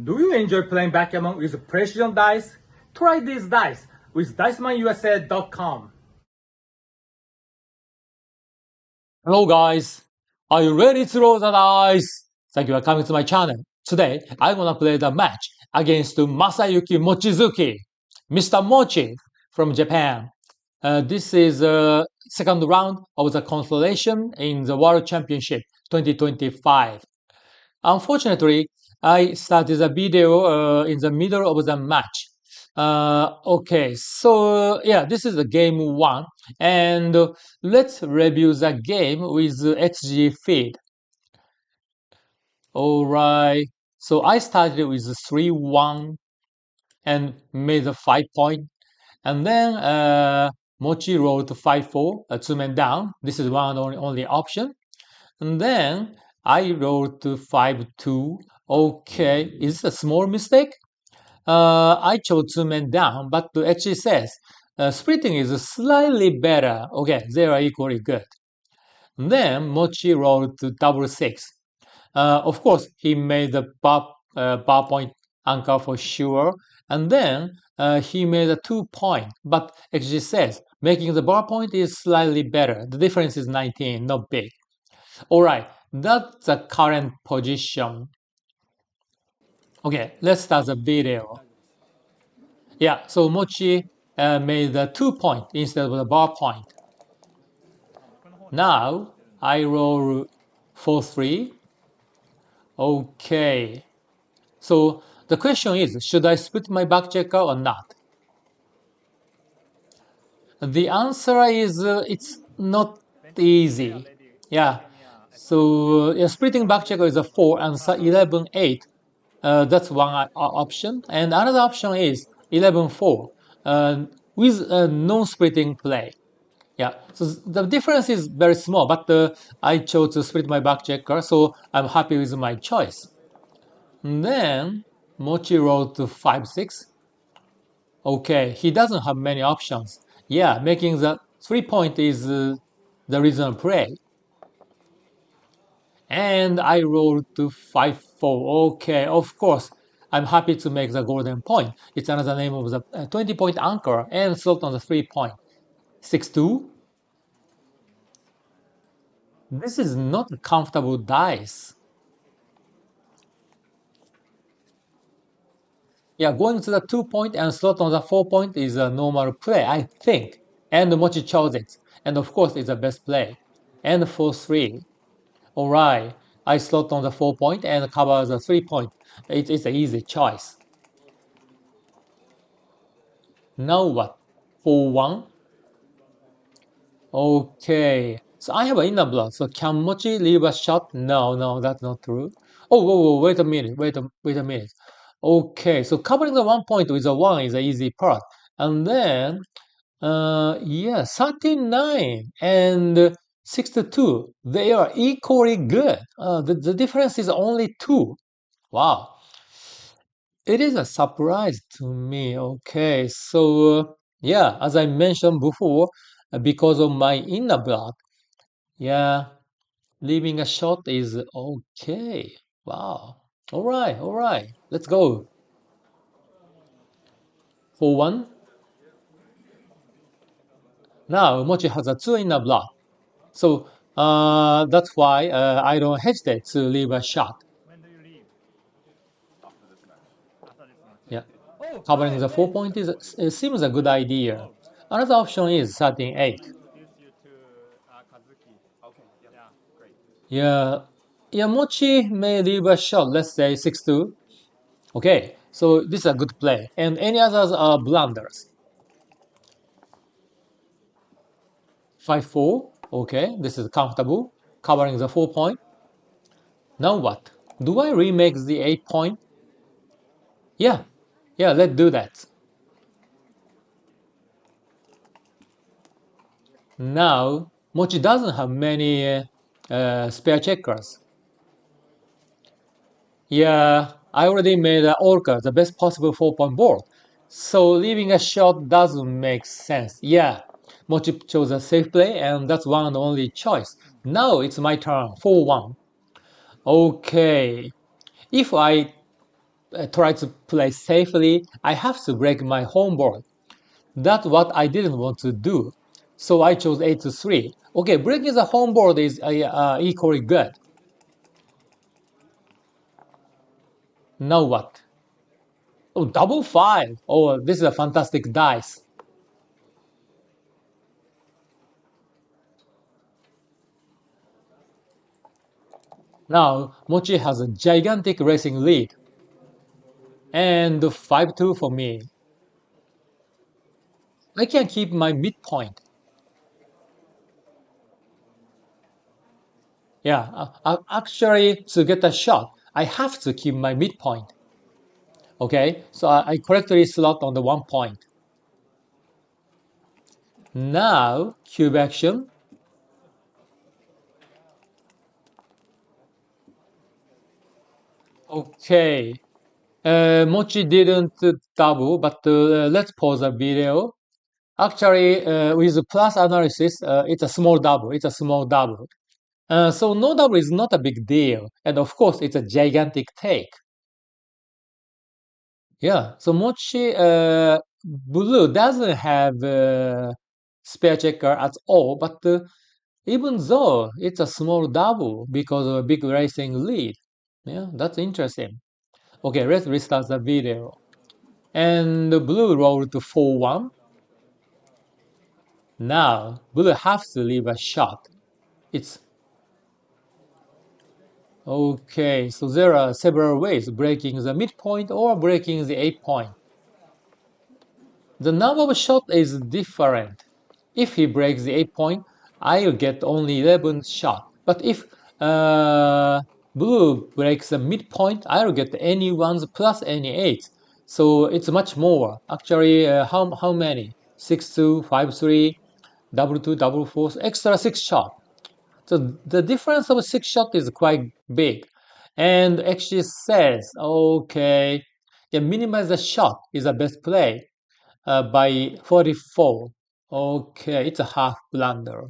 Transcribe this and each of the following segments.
Do you enjoy playing backgammon with precision dice? Try these dice with DicemanUSA.com. Hello guys, are you ready to roll the dice? Thank you for coming to my channel. Today, I'm gonna play the match against Masayuki Mochizuki, Mr. Mochy from Japan. This is the second round of the Consolation in the World Championship 2025. Unfortunately, I started the video in the middle of the match. Okay, so yeah, this is the game one, and let's review the game with XG feed. All right, so I started with 3-1 and made a 5 point, and then Mochy rolled 5-4, 2 men down. This is one only option. And then I wrote 5-2. Okay, is this a small mistake? I chose 2 men down, but it actually says splitting is slightly better. Okay, they are equally good. And then Mochy wrote double 6. Of course, he made the bar point anchor for sure. And then he made a 2 point, but actually says making the bar point is slightly better. The difference is 19, not big. All right, that's the current position. Okay, let's start the video. Yeah, so Mochy made the 2 point instead of the bar point. Now I roll 4-3. Okay, so the question is, should I split my back checker or not? The answer is it's not easy. Yeah, so splitting back checker is a 4 and 11-8. That's one option. And another option is 11-4 with a non-splitting play. Yeah, so the difference is very small, but I chose to split my back checker, so I'm happy with my choice. And then Mochy rolled to 5-6. Okay, he doesn't have many options. Yeah, making the 3 point is the reasonable play. And I rolled to 5-4. Okay, of course, I'm happy to make the golden point. It's another name of the 20-point anchor and slot on the 3 point. 6-2. This is not a comfortable dice. Yeah, going to the 2 point and slot on the 4 point is a normal play, I think. And Mochi chose it. And of course, it's the best play. And 4-3. Alright, I slot on the 4 point and cover the 3 point. It's an easy choice. Now what? 4-1. Okay, so I have an inner block. So can Mochi leave a shot? No, that's not true. Oh, whoa, wait a minute. Wait a minute. Okay, so covering the 1 point with a 1 is the easy part. And then, yeah, 39 and 62. They are equally good. The difference is only 2. Wow. It is a surprise to me. Okay, so yeah, as I mentioned before, because of my inner block, yeah, leaving a shot is okay. Wow. All right. Let's go. 4-1. Now Mochi has a 2 inner block, so that's why I don't hesitate to leave a shot. Yeah, covering the 4 point it seems a good idea. Another option is 13-8. Yeah, Mochi may leave a shot, let's say 6-2. Okay, so this is a good play. And any others are blunders. 5-4. Okay, this is comfortable. Covering the 4 point. Now what? Do I remake the 8 point? Yeah, let's do that. Now, Mochi doesn't have many spare checkers. Yeah, I already made an Orca, the best possible 4 point board. So leaving a shot doesn't make sense. Yeah, Mochi chose a safe play and that's one and only choice. Now it's my turn, 4-1. Okay, if I try to play safely, I have to break my home board. That's what I didn't want to do. So I chose 8 to 3. Okay, breaking the home board is equally good. Now what? Oh, double 5. Oh, this is a fantastic dice. Now, Mochy has a gigantic racing lead. And 5-2 for me. I can keep my midpoint. Yeah, actually, to get a shot, I have to keep my midpoint. Okay, so I correctly slot on the 1 point. Now, cube action. Okay, Mochi didn't double, but let's pause the video. Actually, with plus analysis, it's a small double. It's a small double. So no double is not a big deal. And of course, it's a gigantic take. Yeah, so Mochi Blue doesn't have spare checker at all, but even though it's a small double because of a big racing lead. Yeah, that's interesting. Okay, let's restart the video. And Blue rolled to 4-1. Now, Blue has to leave a shot. It's okay, so there are several ways breaking the midpoint or breaking the 8 point. The number of shot is different. If he breaks the 8 point, I'll get only 11 shot. But if Blue breaks the midpoint, I'll get any ones plus any 8. So it's much more. Actually, how many? 6-2, 5-3, double 2, double 4, extra 6 shot. So the difference of 6 shot is quite big. And actually says, okay, yeah, minimize the shot is the best play by 44. Okay, it's a half blunder.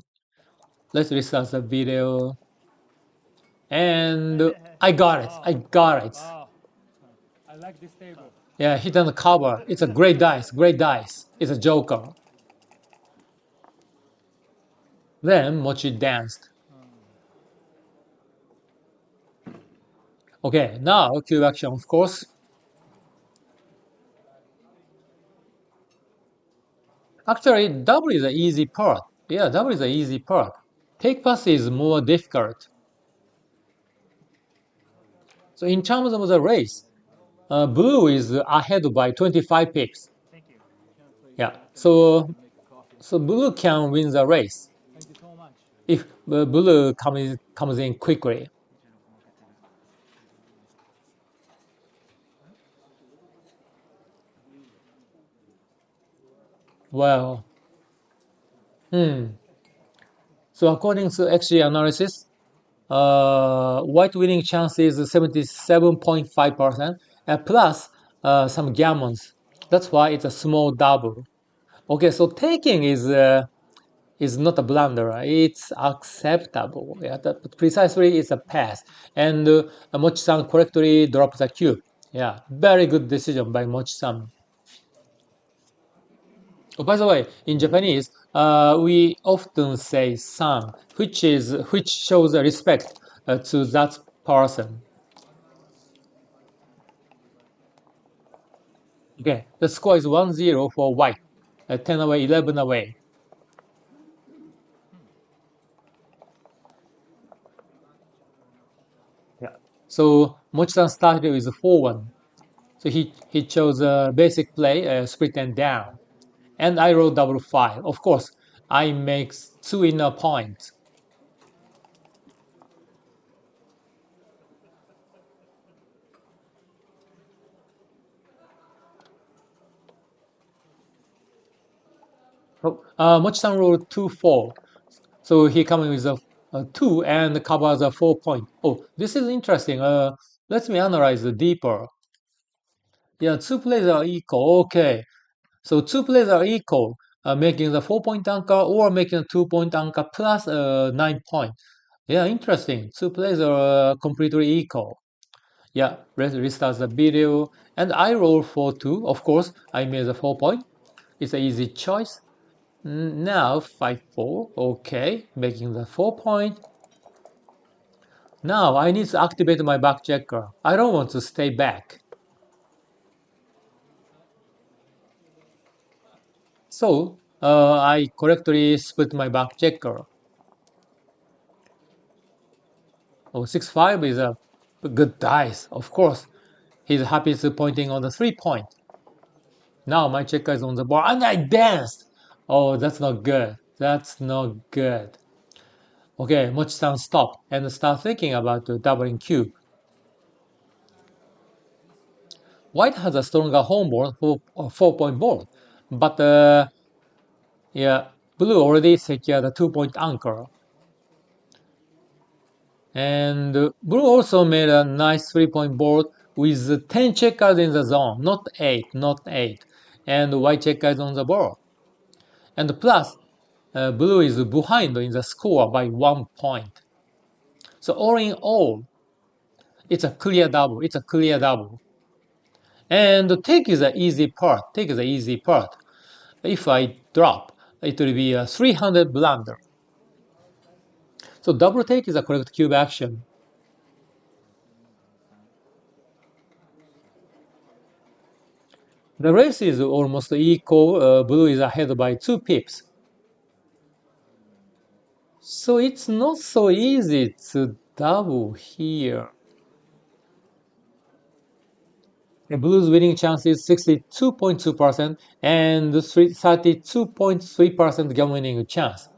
Let's restart the video. And I got it. I got it. Wow. I like this table. Yeah, hit on the cover. It's a great dice. Great dice. It's a joker. Then Mochi danced. Okay, now cube action, of course. Actually, double is the easy part. Yeah, double is the easy part. Take pass is more difficult. So in terms of the race, blue is ahead by 25 pips. Thank you. Yeah, so blue can win the race Thank you so much. if blue comes in quickly. Well, so according to XG analysis, white winning chance is 77.5%, plus some gammons. That's why it's a small double. Okay, so taking is not a blunder. It's acceptable. Yeah, but precisely it's a pass. And Mochi-san correctly dropped the cube. Yeah, very good decision by Mochi-san. Oh, by the way, in Japanese, we often say "san," which shows a respect to that person. Okay, the score is 1-0 for white. 10 away, 11 away. Yeah. So Mochi-san started with 4-1. So he chose a basic play, split and down. And I rolled double 5. Of course, I make 2 inner points. Mochi-san rolled 2-4. So he coming with a 2 and covers a 4 point. Oh, this is interesting. Let me analyze it deeper. Yeah, 2 plays are equal. Okay. So 2 plays are equal, making the 4 point anchor or making a 2 point anchor plus 9 point. Yeah, interesting. 2 plays are completely equal. Yeah, let's restart the video. And I roll for 2. Of course, I made the 4 point. It's an easy choice. Now 5-4. Okay, making the 4 point. Now I need to activate my back checker. I don't want to stay back. So I correctly split my back checker. Oh, 6-5 is a good dice, of course. He's happy to pointing on the 3 point. Now my checker is on the board and I danced. Oh, that's not good. That's not good. Okay, Mochi-san stop and start thinking about the doubling cube. White has a stronger home board for a 4-point board, but yeah, blue already secured a 2-point anchor. And blue also made a nice 3-point board with 10 checkers in the zone, not 8, not 8. And white checkers on the board. And plus, blue is behind in the score by 1 point. So all in all, it's a clear double. It's a clear double. And take is the easy part. Take is the easy part. If I drop, it will be a 300 blunder. So double take is a correct cube action. The race is almost equal. Blue is ahead by 2 pips. So it's not so easy to double here. The blue's winning chance is 62.2% and 32.3% game winning chance.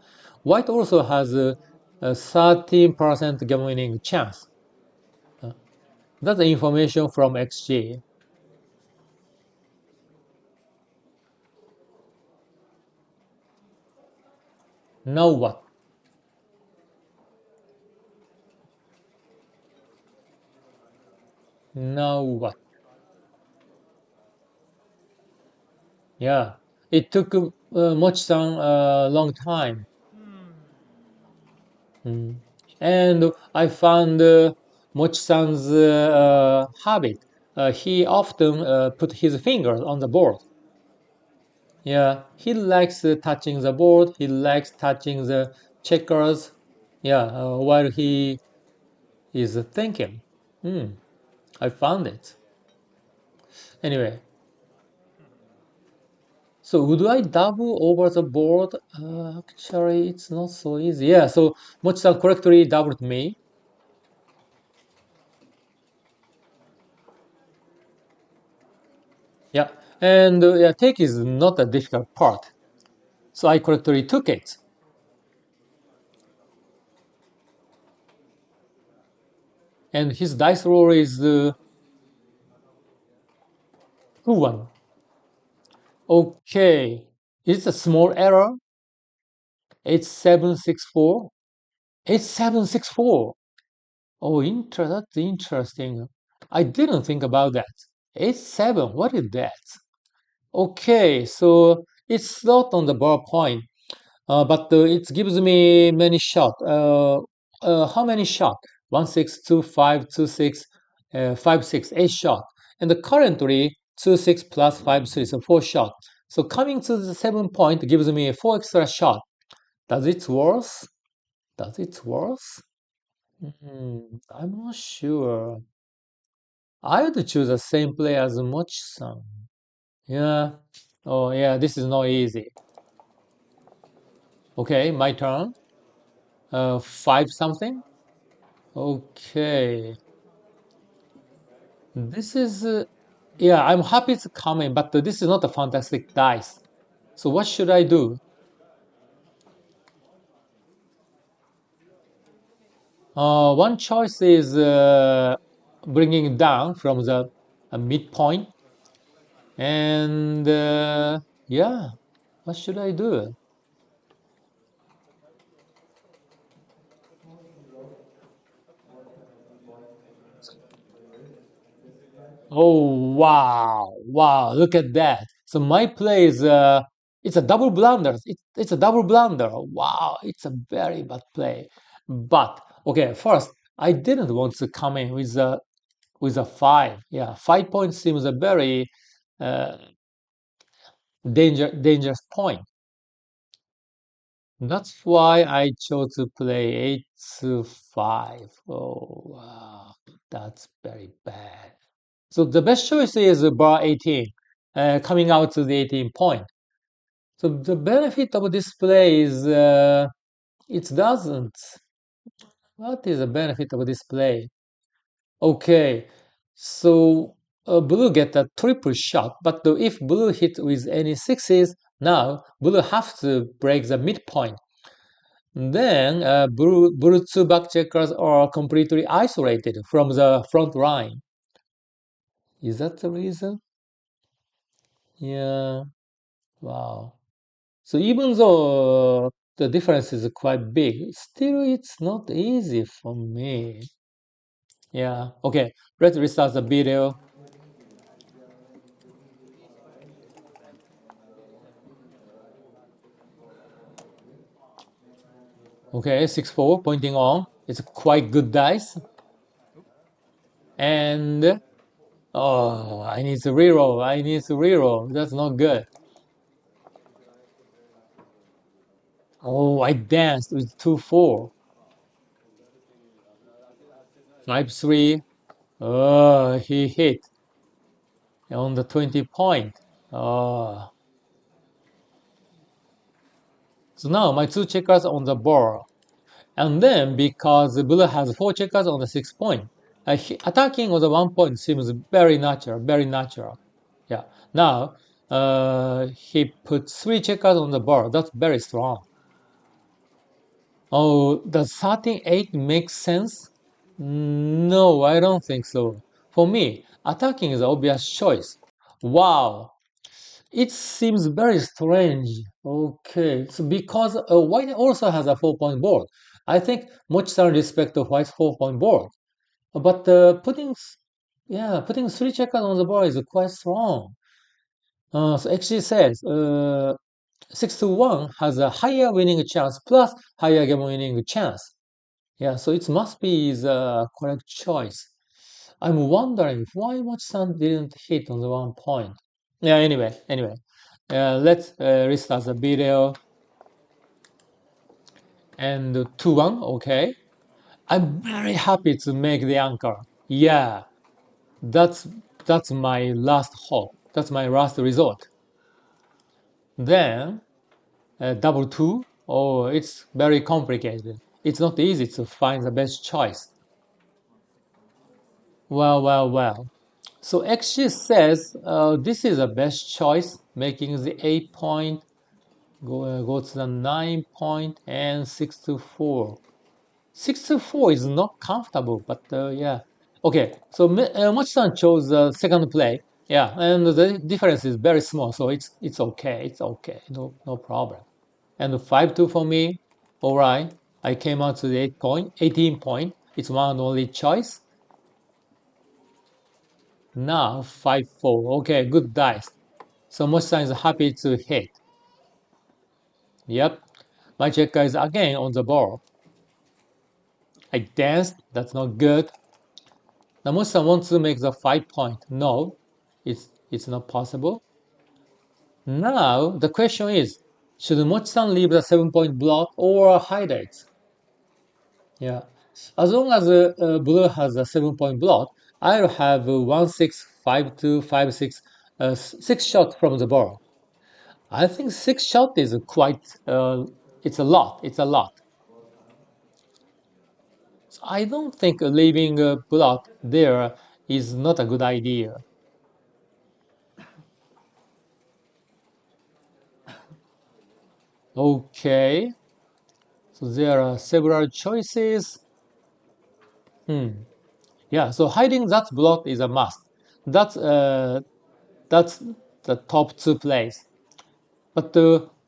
White also has a 13% game winning chance. That's the information from XG. Now what? Now what? Yeah, it took Mochi-san a long time. Mm. And I found Mochi-san's habit. He often put his fingers on the board. Yeah, he likes touching the board. He likes touching the checkers. Yeah, while he is thinking. Hmm, I found it. Anyway, so would I double over the board? Actually, it's not so easy. Yeah, so Mochi-san correctly doubled me. Yeah, and yeah, take is not a difficult part. So I correctly took it. And his dice roll is 2-1. Okay, it's a small error. It's 764. It's 764. Oh, that's interesting. I didn't think about that. It's 7. What is that? Okay, so it's not on the bar point, but it gives me many shot. How many shot? 1, 6, 2, 5, 2, 6, 5, 6, 8 shot. And currently 2, 6 plus 5, 3, so 4 shot. So coming to the 7 point gives me a 4 extra shot. Does it worth? Does it worth? I'm not sure. I would choose the same play as Mochi-san. Yeah. Oh, yeah, this is not easy. Okay, my turn. 5 something. Okay. This is, yeah, I'm happy it's coming, but this is not a fantastic dice. So what should I do? One choice is bringing it down from the midpoint. And yeah, what should I do? Oh wow, wow! Look at that. So my play is it's a double blunder. It's a double blunder. Wow, it's a very bad play. But okay, first I didn't want to come in with with a 5. Yeah, 5 points seems a very dangerous point. That's why I chose to play 8 to 5. Oh, wow, that's very bad. So the best choice is bar 18, coming out to the 18 point. So the benefit of this play is it doesn't. What is the benefit of this play? Okay, so blue get a triple shot, but if blue hit with any sixes, now blue have to break the midpoint. Then blue two back checkers are completely isolated from the front line. Is that the reason? Yeah. Wow. So even though the difference is quite big, still it's not easy for me. Yeah. Okay. Let's restart the video. Okay, 6-4 pointing on. It's quite good dice. And oh, I need to reroll. I need to reroll. That's not good. Oh, I danced with 2-4. 5-3. Oh, he hit on the 20 point. Oh. So now my two checkers on the board. And then because blue has 4 checkers on the 6 point, attacking on the 1 point seems very natural, very natural. Yeah. Now he put 3 checkers on the board. That's very strong. Oh, does 13-8 make sense? No, I don't think so. For me, attacking is the obvious choice. Wow, it seems very strange. Okay, so because white also has a 4 point board. I think much some respect of white's 4 point board. But putting 3 checkers on the board is quite strong. So actually says 6-1 has a higher winning chance plus higher game winning chance. Yeah, so it must be the correct choice. I'm wondering why Mochi-san didn't hit on the 1 point. Yeah, anyway. Let's restart the video. And 2-1, okay. I'm very happy to make the anchor. Yeah, that's my last hope. That's my last resort. Then double 2. Oh, it's very complicated. It's not easy to find the best choice. Well. So XG says this is the best choice, making the 8 point go to the 9 point and 6-4. 6-4 is not comfortable, but yeah. Okay, so Mochi-san chose the second play. Yeah, and the difference is very small, so it's okay. It's okay. No problem. And 5-2 for me. All right. I came out to the 18 point. It's one and only choice. Now 5-4. Okay, good dice. So Mochi-san is happy to hit. Yep. My checker is again on the board. I danced. That's not good. Now Mochi-san wants to make the 5 point. No, it's not possible. Now the question is, should Mochi-san leave the 7 point block or hide it? Yeah. As long as blue has a 7 point block, I'll have 1-6, 5-2, 5-6, 6 shots from the board. I think 6 shot is quite, it's a lot. It's a lot. So I don't think leaving a block there is not a good idea. Okay. So there are several choices. Yeah, so hiding that block is a must. That's the top 2 plays. But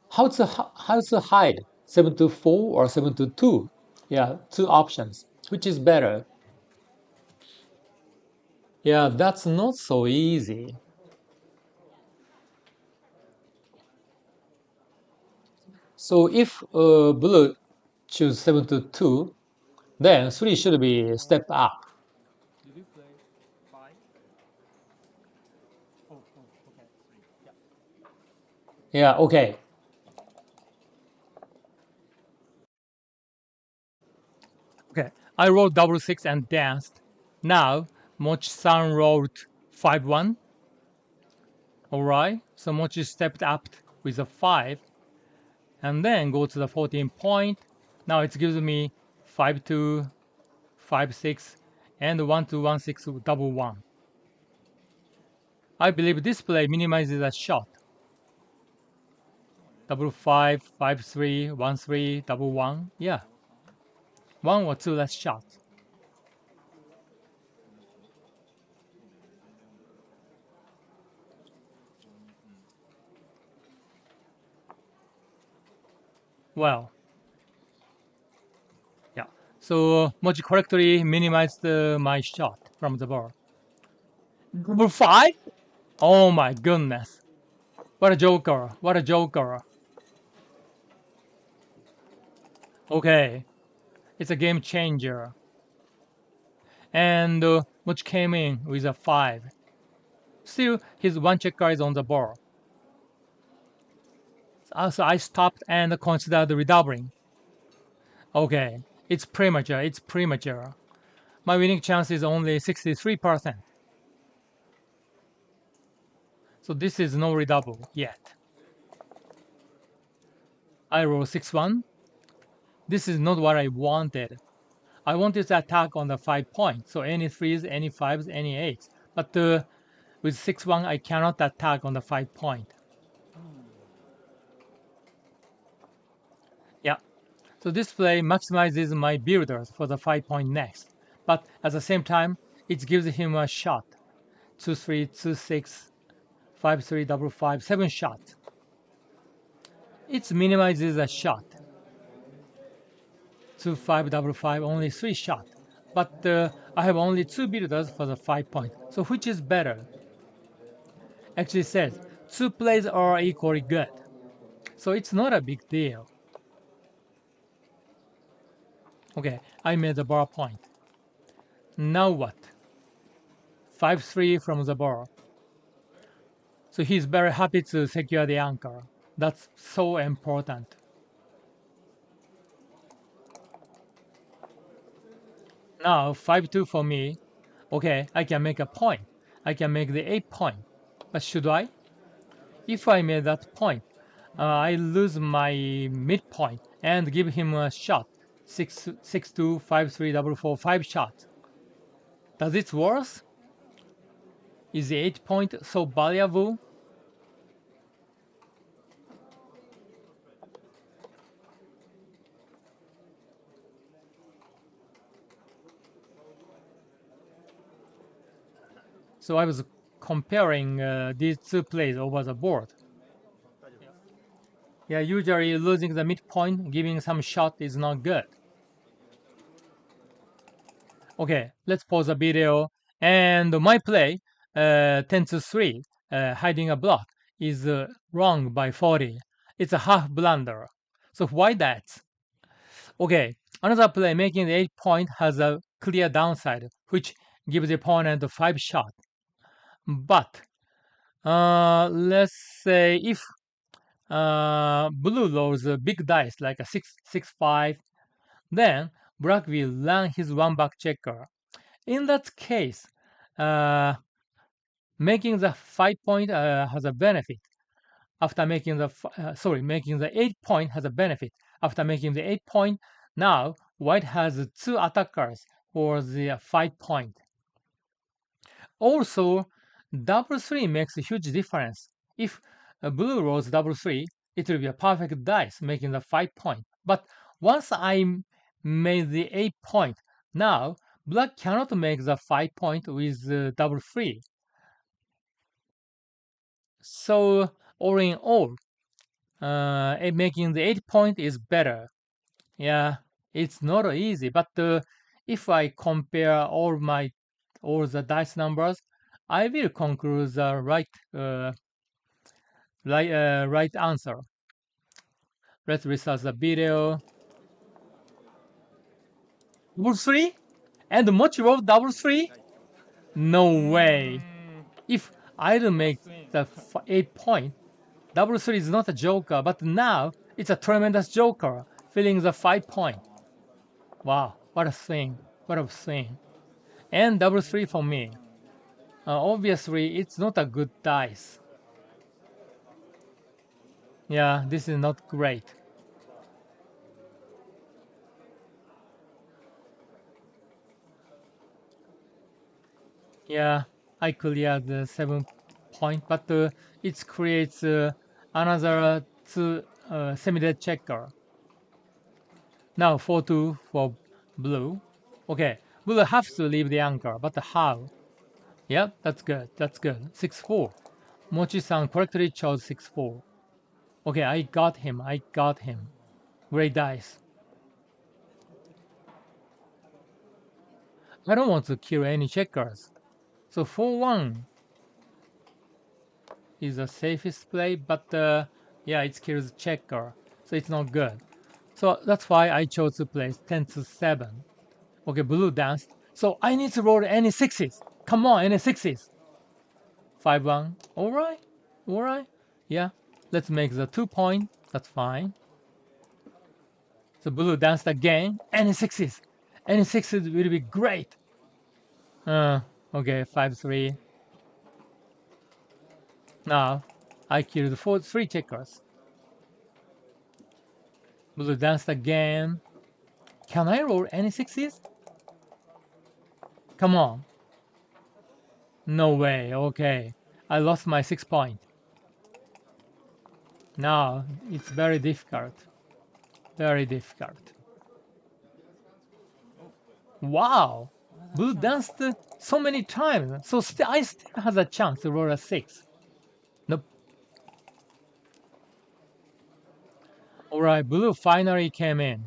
how to hide 7-4 or 7-2? Yeah, 2 options. Which is better? Yeah, that's not so easy. So if blue choose 7-2, then 3 should be step up. Yeah, okay. Okay, I rolled double six and danced. Now, Mochi-san rolled 5-1. Alright, so Mochi stepped up with a 5 and then go to the 14 point. Now it gives me 5-2, 5-6, and 1-2, 1-6, double 1. I believe this play minimizes a shot. Double 5, 5-3, 1-3, double 1. Yeah, 1 or 2 less shots. Well, yeah. So Mochi correctly minimized my shot from the board. Double 5? Oh my goodness. What a joker. What a joker. Okay. It's a game changer. And Mochi came in with a 5. Still, his one checker is on the board. So I stopped and considered redoubling. Okay, it's premature. It's premature. My winning chance is only 63%. So this is no redouble yet. I roll 6-1. This is not what I wanted. I wanted to attack on the 5 point. So any 3s, any 5s, any 8s. But with 6-1, I cannot attack on the 5 point. Yeah. So this play maximizes my builders for the 5 point next. But at the same time, it gives him a shot. 2-3, 2-6, 5-3, double 5, 7 shots. It minimizes a shot. 2-5, double 5, only 3 shots. But I have only 2 builders for the 5 point. So which is better? Actually says 2 plays are equally good. So it's not a big deal. Okay, I made the bar point. Now what? 5-3 from the bar. So he's very happy to secure the anchor. That's so important. Now 5-2 for me. Okay, I can make a point. I can make the 8 point. But should I? If I made that point, I lose my midpoint and give him a shot. 6-2, 5-3, double 4, 5 shots. Does it worth? Is the 8 point so valuable? So I was comparing these 2 plays over the board. Yeah, usually losing the midpoint, giving some shot is not good. Okay, let's pause the video. And my play, 10-3, hiding a block, is wrong by 40. It's a half blunder. So why that? Okay, another play making the 8 point has a clear downside, which gives the opponent 5 shot. But let's say if blue rolls a big dice like a 6-5, then black will learn his one back checker. In that case, making the 5 point has a benefit. After making the making the 8 point has a benefit. After making the 8 point, now white has 2 attackers for the 5 point. Also, double 3 makes a huge difference. If blue rolls double 3, it will be a perfect dice, making the 5 point. But once I made the 8 point, now black cannot make the 5 point with double 3. So, all in all, making the 8 point is better. Yeah, it's not easy, but if I compare all the dice numbers, I will conclude the right answer. Let's restart the video. Double 3? And Mochy rolled double 3? No way. If I'll make the 8 point. Double 3 is not a joker, but now it's a tremendous joker, filling the 5 point. Wow, what a swing, what a swing. And double 3 for me. Obviously, it's not a good dice. Yeah, this is not great. Yeah, I cleared the 7 point, but it creates another 2 semi-dead checker. Now 4-2 for blue. Okay, blue has to leave the anchor, but how? Yeah, that's good, that's good. 6-4. Mochi-san correctly chose 6-4. Okay, I got him, I got him. Great dice. I don't want to kill any checkers. So 4-1 is the safest play, but yeah, it kills checker, so it's not good. So that's why I chose to play 10-7. Okay, blue danced. So I need to roll any sixes. Come on, any sixes. 5-1. Alright, alright. Yeah, let's make the 2 point. That's fine. So blue danced again. Any sixes. Any sixes will be great. Okay, 5-3. Now I killed 3 checkers. Blue danced again. Can I roll any sixes? Come on. No way, okay. I lost my 6 point. Now it's very difficult. Very difficult. Wow! Blue danced so many times, so I still have a chance to roll a 6. Nope. Alright, blue finally came in.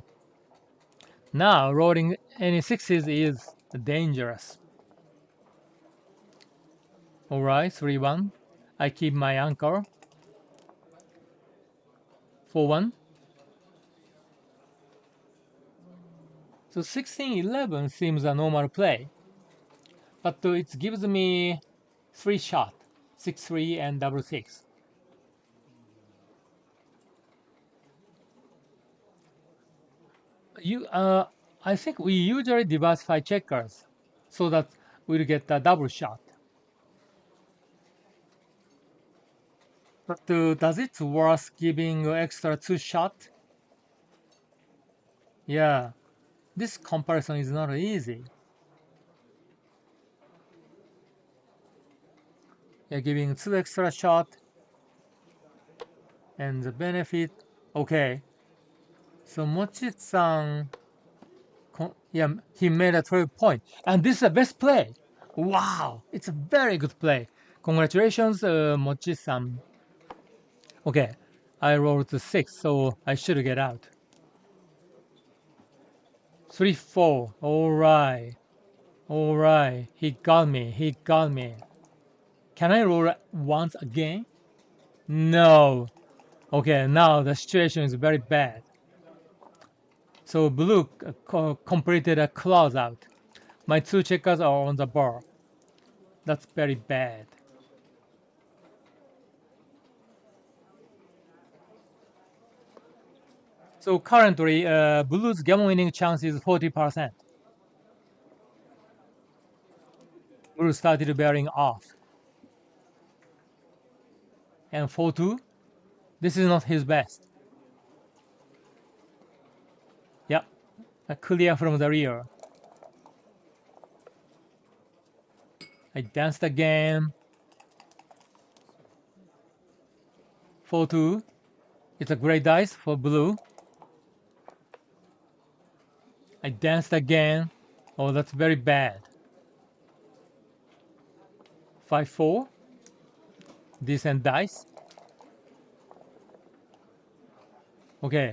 Now rolling any 6s is dangerous. Alright, 3-1. I keep my anchor. 4-1. So 16-11 seems a normal play. But it gives me 3 shot. 6-3 and double 6. I think we usually diversify checkers so that we'll get a double shot. But does it worth giving extra 2 shot? Yeah, this comparison is not easy. Yeah, giving 2 extra shot and the benefit. Okay, so Mochi-san, yeah, he made a 12 point, and this is the best play. Wow, it's a very good play. Congratulations, Mochi-san. Okay, I rolled 6, so I should get out. 3-4. Alright. Alright. He got me. He got me. Can I roll once again? No. Okay, now the situation is very bad. So blue completed a closeout. My 2 checkers are on the bar. That's very bad. So currently, blue's gammon winning chance is 40%. Blue started bearing off. And 4-2, this is not his best. Yeah, clear from the rear. I danced again. 4-2. It's a great dice for blue. I danced again. Oh, that's very bad. 5-4. Decent dice. Okay.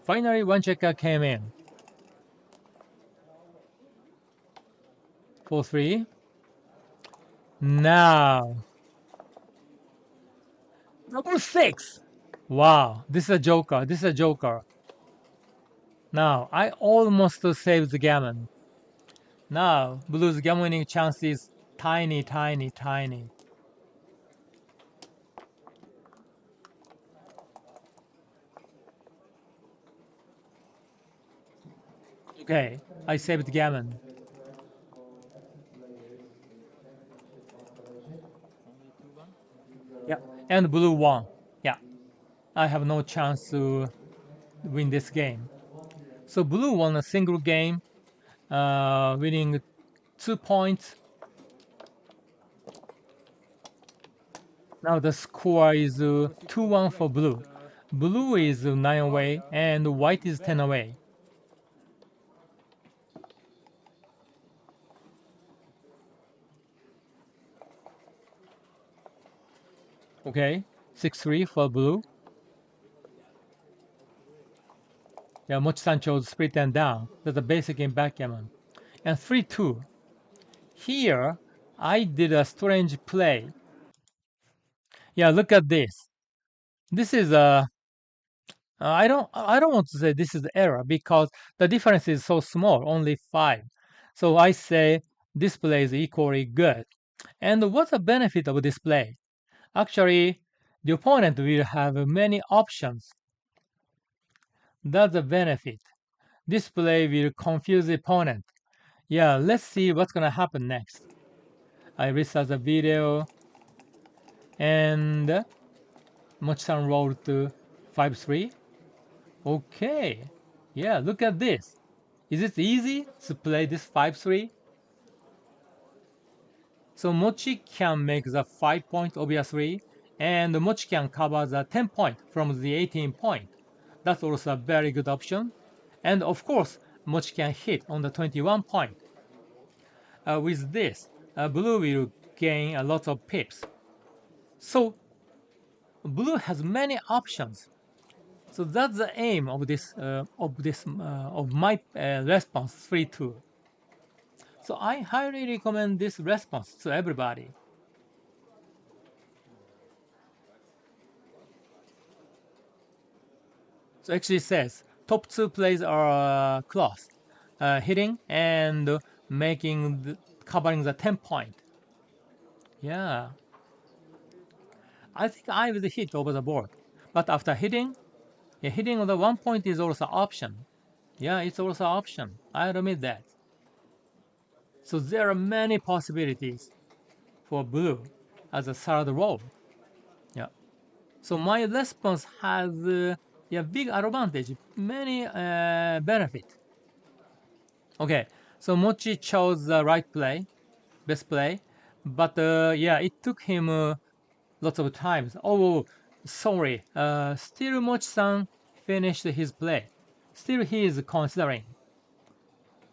Finally, one checker came in. 4-3. Now. Double 6. Wow. This is a joker. This is a joker. Now, I almost saved the gammon. Now, blue's gammon winning chance is tiny, tiny, tiny. Okay, I saved gammon. Yeah, and blue won. Yeah, I have no chance to win this game. So blue won a single game, winning 2 points. Now the score is 2-1 for blue. Blue is 9 away and white is 10 away. Okay, 6-3 for blue. Yeah, Mochi-san chose split and down. That's a basic in backgammon. And 3-2. Here, I did a strange play. Yeah, look at this. This is a I don't want to say this is error because the difference is so small, only 5. So I say this play is equally good. And what's the benefit of this play? Actually, the opponent will have many options. That's the benefit. This play will confuse the opponent. Yeah, let's see what's gonna happen next. I restart the video and Mochi-san rolled to 5-3. Okay. Yeah, look at this. Is it easy to play this 5-3? So Mochi can make the 5 point obviously, and Mochi can cover the 10 point from the 18 point. That's also a very good option. And of course, Mochi can hit on the 21 point. With this, blue will gain a lot of pips. So blue has many options. So that's the aim of my response 3-2. So I highly recommend this response to everybody. So actually says top 2 plays are close, hitting and covering the 10 point. Yeah, I think I will hit over the board, but after hitting, yeah, hitting on the 1 point is also option. Yeah, it's also option. I admit that. So there are many possibilities for blue as a third roll. Yeah. So my response has a big advantage, many benefit. Okay, so Mochi chose the right play, best play, but yeah, it took him lots of times. Oh, sorry. Still Mochi-san finished his play. Still he is considering.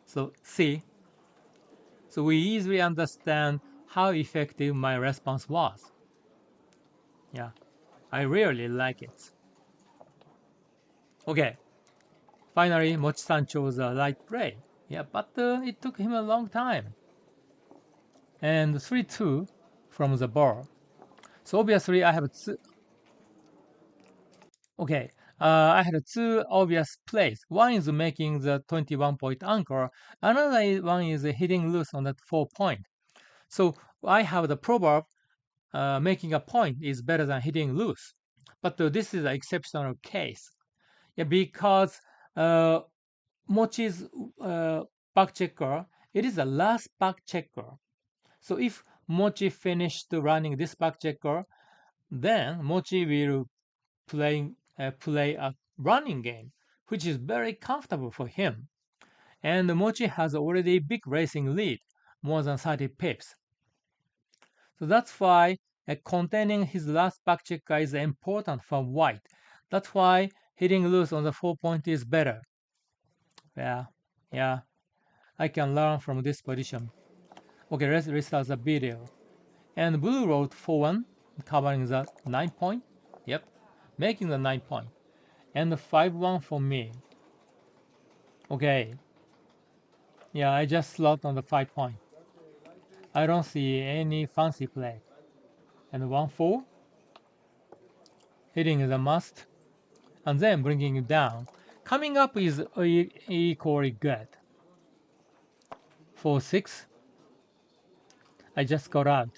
So see, so we easily understand how effective my response was. Yeah, I really like it. Okay, finally Mochi-san chose the right play. Yeah, but it took him a long time. And 3-2 from the board. So obviously I have two. Okay, I had two obvious plays. One is making the 21 point anchor. Another one is hitting loose on that 4 point. So I have the proverb, making a point is better than hitting loose. But this is an exceptional case. Yeah, because Mochi's back checker, it is the last back checker. So if Mochi finished running this back checker, then Mochi will play a running game, which is very comfortable for him. And Mochi has already big racing lead, more than 30 pips. So that's why containing his last back checker is important for white. That's why hitting loose on the 4 point is better. Yeah, yeah, I can learn from this position. Okay, let's restart the video. And blue rolled 4-1, covering the 9 point. Yep, making the 9 point. And 5-1 for me. Okay. Yeah, I just slot on the 5 point. I don't see any fancy play. And 1-4. Hitting is a must. And then bringing it down. Coming up is equally good. 4-6. I just got out.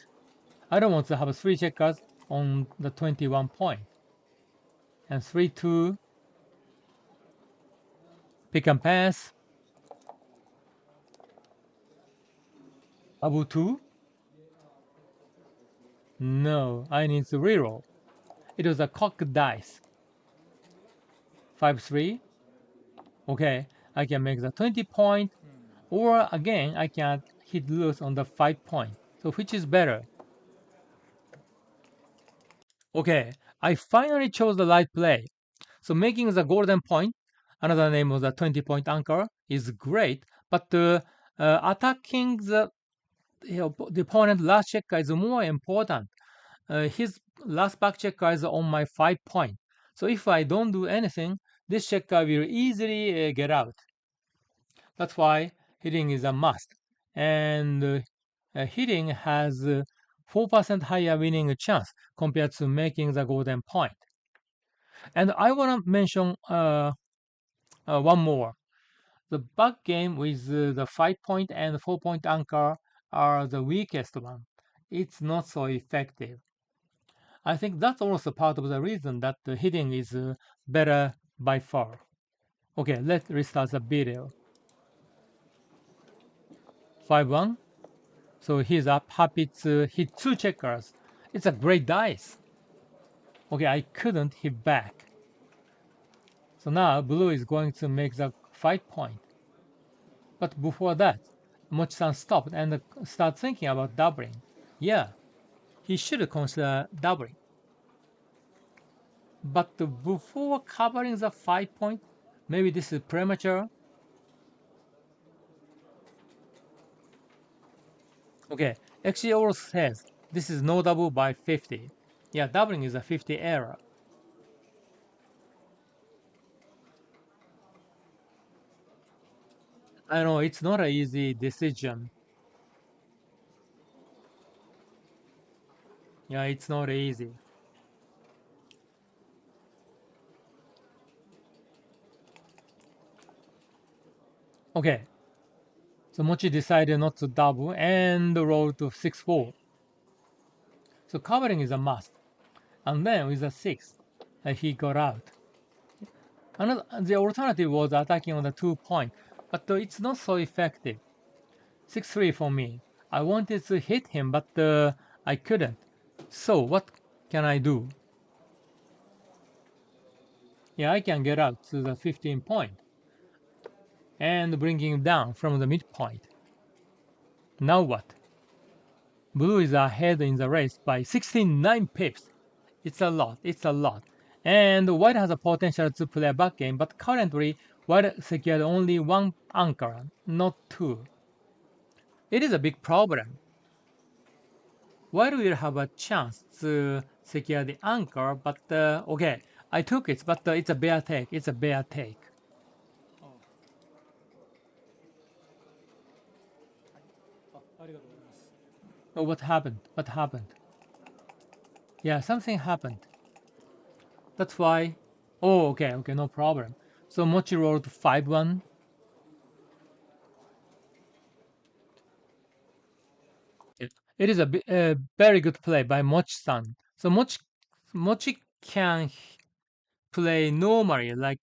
I don't want to have 3 checkers on the 21 point. And 3-2. Pick and pass. Double 2? No, I need to reroll. It was a cock dice. 5 3. Okay, I can make the 20 point, or again, I can hit loose on the 5 point. So which is better? Okay, I finally chose the right play. So making the golden point, another name of the 20 point anchor, is great, but attacking the opponent last checker is more important. His last back checker is on my 5 point. So if I don't do anything, this checker will easily get out. That's why hitting is a must. And hitting has 4% higher winning chance compared to making the golden point. And I want to mention one more. The back game with the 5 point and 4 point anchor are the weakest one. It's not so effective. I think that's also part of the reason that the hitting is better by far. Okay, let's restart the video. 5-1. So he's up, happy to hit 2 checkers. It's a great dice. Okay, I couldn't hit back. So now blue is going to make the 5 point. But before that, Mochi-san stopped and started thinking about doubling. Yeah, he should consider doubling. But before covering the 5 point, maybe this is premature. Okay, XGO says this is no double by 50. Yeah, doubling is a 50 error. I know it's not an easy decision. Yeah, it's not easy. Okay, so Mochi decided not to double and rolled to 6-4. So covering is a must. And then with a 6, he got out. The alternative was attacking on the 2 point, but it's not so effective. 6-3 for me. I wanted to hit him, but I couldn't. So what can I do? Yeah, I can get out to the 15 point and bring him down from the midpoint. Now what? Blue is ahead in the race by 69 pips. It's a lot, it's a lot. And white has a potential to play a back game, but currently white secured only 1 anchor, not 2. It is a big problem. White will have a chance to secure the anchor, but okay, I took it, but it's a bear take, it's a bear take. Oh, what happened? What happened? Yeah, something happened. That's why. Oh, okay, okay, no problem. So Mochi rolled 5-1. It is a very good play by Mochi-san. So Mochi can play normally like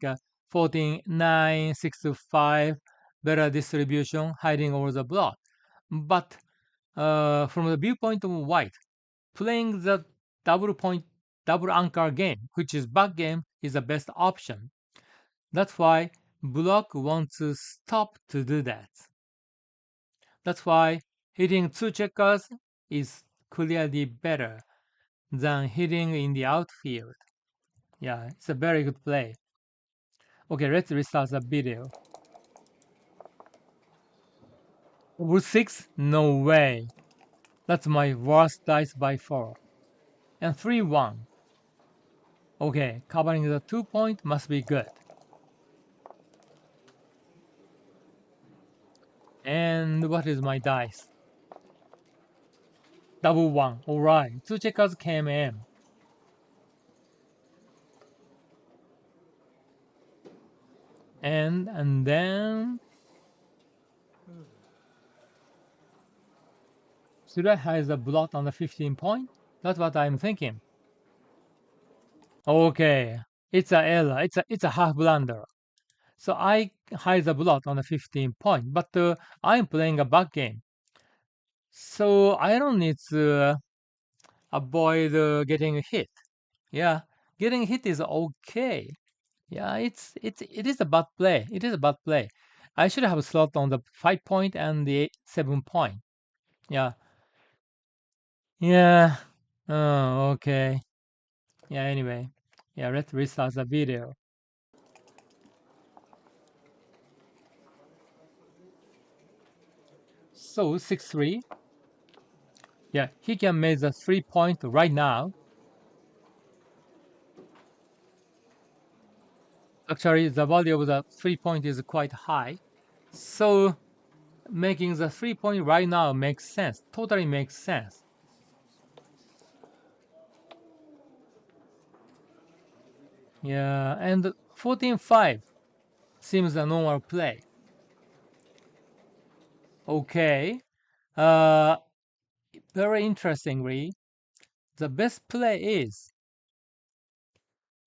14-9, 6-5, better distribution, hiding over the block. But from the viewpoint of white, playing the double anchor game, which is back game, is the best option. That's why Block wants to stop to do that. That's why hitting 2 checkers is clearly better than hitting in the outfield. Yeah, it's a very good play. Okay, let's restart the video. Over 6? No way. That's my worst dice by far. And 3-1. Okay, covering the 2 point must be good. And what is my dice? Double 1. Alright, 2 checkers came in. And then should I hide the blot on the 15 point? That's what I'm thinking. Okay, it's a error. It's a half blunder. So I hide the blot on the 15 point, but I'm playing a back game. So I don't need to avoid getting hit. Yeah, getting hit is okay. Yeah, it is a bad play. It is a bad play. I should have slot on the 5 point and the 7 point. Yeah, yeah. Oh, okay. Yeah. Anyway, yeah. Let's restart the video. So 6-3. Yeah, he can make the 3 point right now. Actually, the value of the 3 point is quite high. So making the 3 point right now makes sense. Totally makes sense. Yeah, and 14-5 seems a normal play. Okay. Uh, Very interestingly, the best play is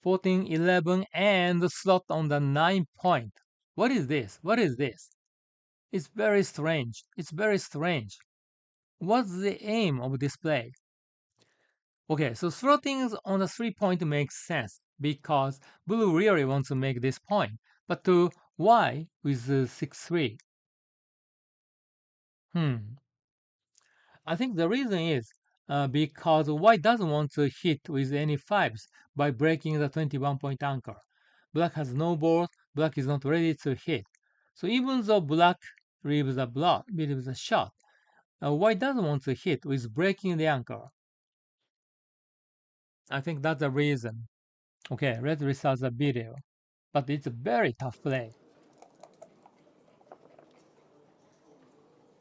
14-11 and slot on the 9 point. What is this? What is this? It's very strange. It's very strange. What's the aim of this play? Okay, so slotting on the 3 point makes sense because blue really wants to make this point. But to why with 6-3? Hmm. I think the reason is because white doesn't want to hit with any fives by breaking the 21 point anchor. Black has no board, black is not ready to hit. So even though black leaves a block, leaves a shot, white doesn't want to hit with breaking the anchor. I think that's the reason. Okay, let's restart the video. But it's a very tough play.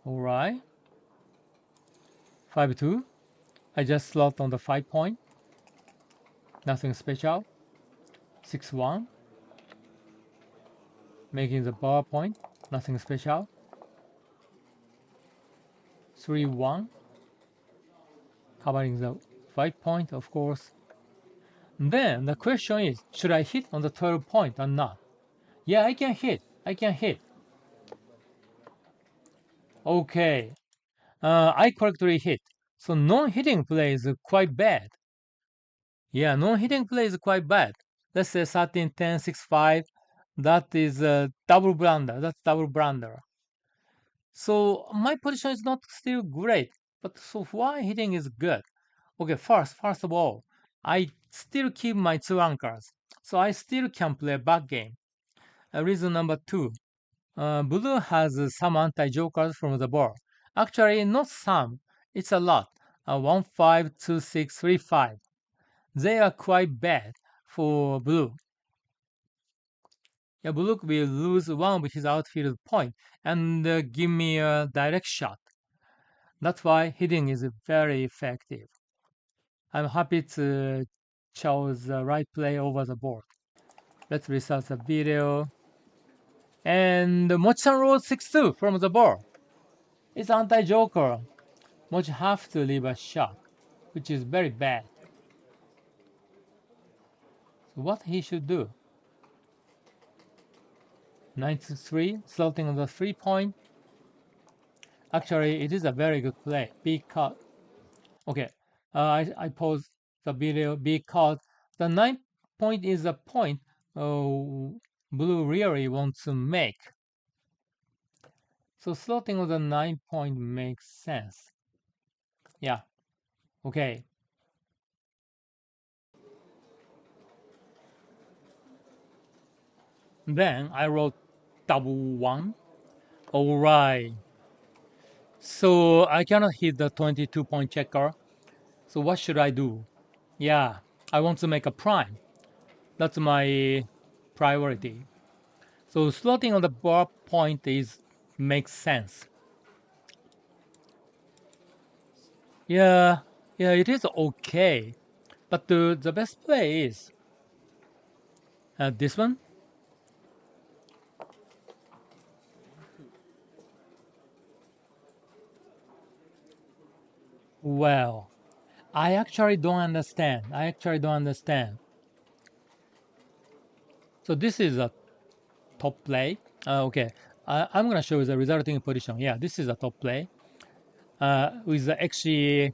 Alright. 5-2. I just slot on the 5 point. Nothing special. 6-1. Making the bar point. Nothing special. 3-1. Covering the 5 point, of course. Then the question is, should I hit on the 12 point or not? Yeah, I can hit. I can hit. Okay. I correctly hit. So non-hitting play is quite bad. Yeah, non-hitting play is quite bad. Let's say 13-10, 6-5. That is a double blunder. That's double blunder. So my position is not still great, but so why hitting is good? Okay, first of all, I still keep my two anchors, so I still can play back game. Reason number two, blue has some anti-jokers from the board. Actually, not some, it's a lot. 1, 5, 2, 6, 3, 5. They are quite bad for blue. Yeah, blue will lose one of his outfield point and give me a direct shot. That's why hitting is very effective. I'm happy to choose the right play over the board. Let's restart the video. And Mochy rolled 6-2 from the board. It's anti-joker. Mochy have to leave a shot, which is very bad. So what he should do? 9-3, slotting on the 3 point. Actually, it is a very good play because okay, I pause the video because the 9 point is a point blue really wants to make. So slotting on the 9 point makes sense. Yeah, okay. Then I wrote double one. Alright. So I cannot hit the 22 point checker. So what should I do? Yeah, I want to make a prime. That's my priority. So slotting on the bar point is makes sense. Yeah, yeah, it is okay. But the best play is this one. Well, I actually don't understand. I actually don't understand. So this is a top play. Okay, I'm gonna show you the resulting position. Yeah, this is a top play. with the XE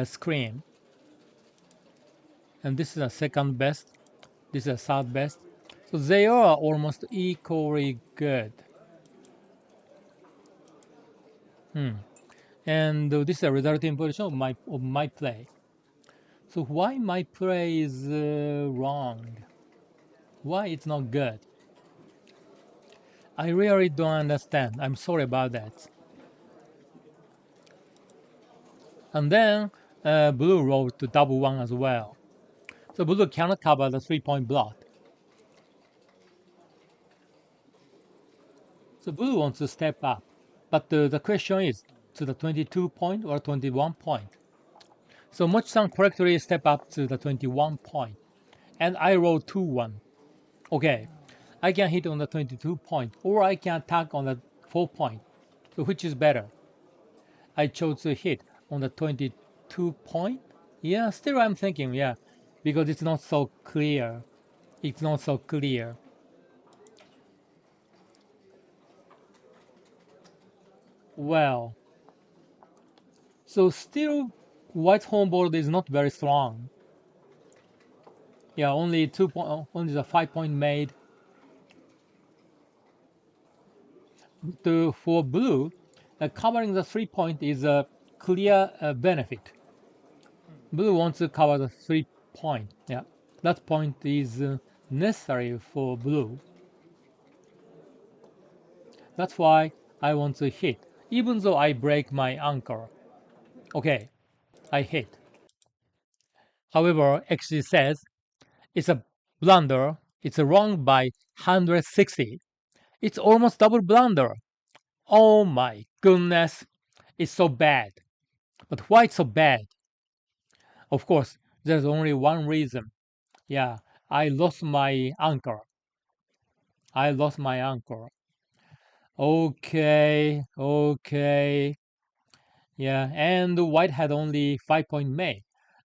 screen. And this is the second best. This is the third best. So they are almost equally good. And this is a resulting position of my play. So why my play is wrong? Why it's not good? I really don't understand. I'm sorry about that. And then blue wrote to double one as well. So blue cannot cover the 3-point blot. So blue wants to step up. But the question is to the 22 point or 21 point. So Mochy-san correctly step up to the 21 point. And I roll 2-1. Okay, I can hit on the 22 point or I can attack on the 4 point. So which is better? I chose to hit on the 22 point. Yeah, still I'm thinking, yeah, because it's not so clear. It's not so clear. Well, so still white homeboard is not very strong. Yeah, only 2 point, only the 5-point made. For blue, covering the 3-point is a clear benefit. Blue wants to cover the 3-point. Yeah, that point is necessary for blue. That's why I want to hit, even though I break my anchor. Okay, I hit. However, XG says it's a blunder. It's wrong by 160. It's almost double blunder. Oh my goodness, it's so bad. But why it's so bad? Of course, there's only one reason. Yeah, I lost my anchor. I lost my anchor. Okay. Yeah, and white had only 5-point made.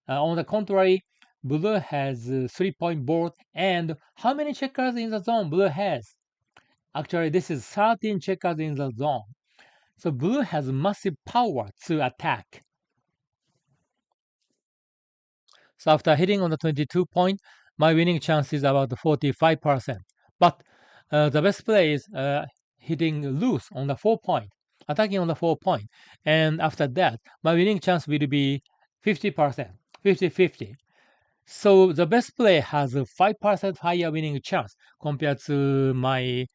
On the contrary, blue has 3-point board. And how many checkers in the zone blue has? Actually, this is 13 checkers in the zone. So blue has massive power to attack. So after hitting on the 22 point, my winning chance is about 45%. But the best play is hitting loose on the 4 point, attacking on the 4 point. And after that, my winning chance will be 50%, 50-50. So the best play has a 5% higher winning chance compared to my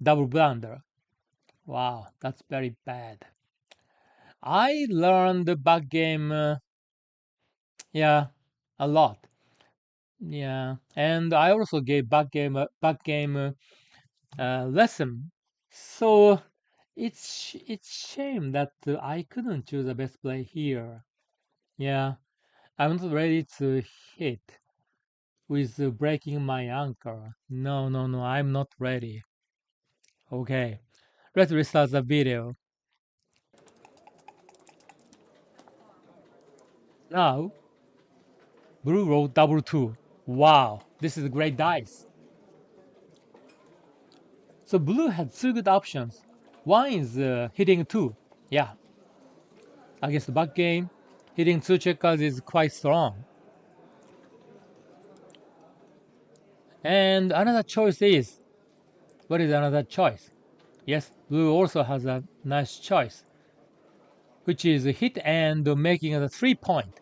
double blunder. Wow, that's very bad. I learned the backgame, yeah, a lot. Yeah, and I also gave backgame lesson. So it's shame that I couldn't choose the best play here. Yeah, I'm not ready to hit with breaking my anchor. No, I'm not ready. Okay, let's restart the video. Now, blue rolled double two. Wow, this is great dice. So blue had two good options. One is hitting two. Yeah, against the back game, hitting two checkers is quite strong. And another choice is, what is another choice? Yes, blue also has a nice choice, which is hit and making a 3-point.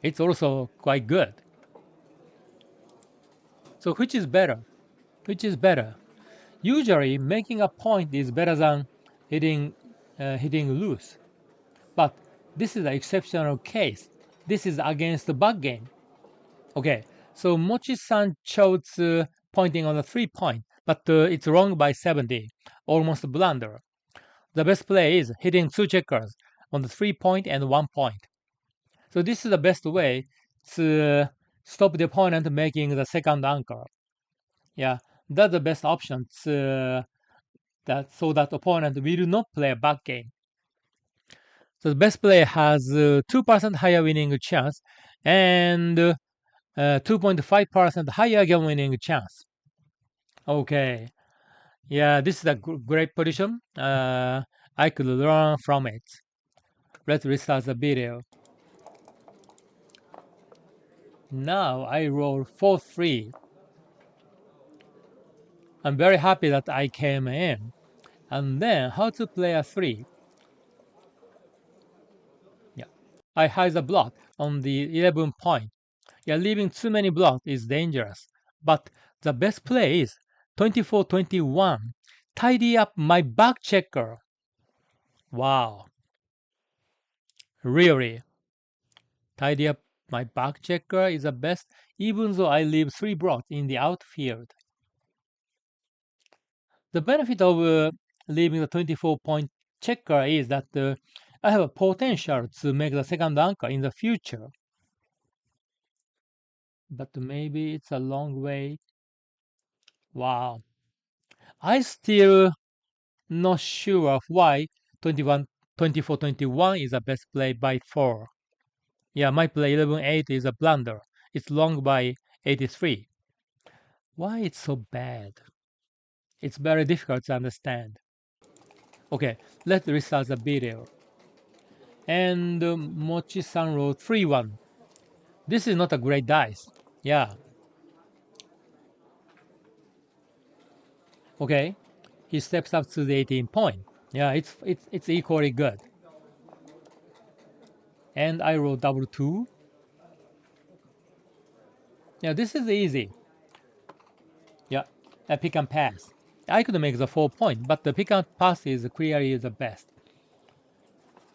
It's also quite good. So which is better? Which is better? Usually, making a point is better than hitting loose. But this is an exceptional case. This is against the Backgammon. Okay, so Mochy-san chose pointing on the 3-point, but it's wrong by 70, almost blunder. The best play is hitting two checkers on the 3-point and 1-point. So this is the best way to stop the opponent making the second anchor. Yeah, that's the best option so that opponent will not play a back game. So the best player has 2% higher winning chance and 2.5% higher game winning chance. Okay, yeah, this is a great position. I could learn from it. Let's restart the video. Now I roll 4-3. I'm very happy that I came in. And then how to play a 3? Yeah. I hide the blot on the 11 point. Yeah, leaving too many blocks is dangerous. But the best play is 24-21. Tidy up my back checker. Wow. Really. Tidy up my back checker is the best, even though I leave 3 blocks in the outfield. The benefit of leaving the 24-point checker is that I have a potential to make the second anchor in the future. But maybe it's a long way. Wow. I still not sure of why 24-21 is the best play by 4. Yeah, my play 11-8 is a blunder. It's long by 83. Why it's so bad? It's very difficult to understand. Okay, let's restart the video. And Mochy-san wrote 3-1. This is not a great dice. Yeah. Okay. He steps up to the 18 point. Yeah, it's equally good. And I roll double 2. Yeah, this is easy. Yeah, a pick and pass. I could make the 4 point, but the pick and pass is clearly the best.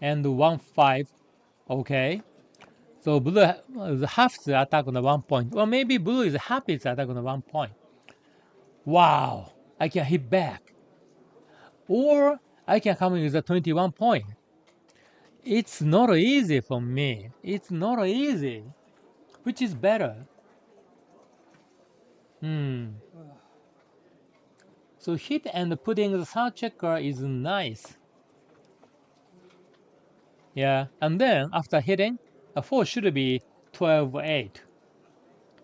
And 1-5. Okay. So blue has to attack on the 1 point. Well, maybe blue is happy to attack on the 1 point. Wow, I can hit back. Or I can come in with a 21 point. It's not easy for me. It's not easy. Which is better? So hit and putting the third checker is nice. Yeah, and then after hitting, a 4 should be 12-8.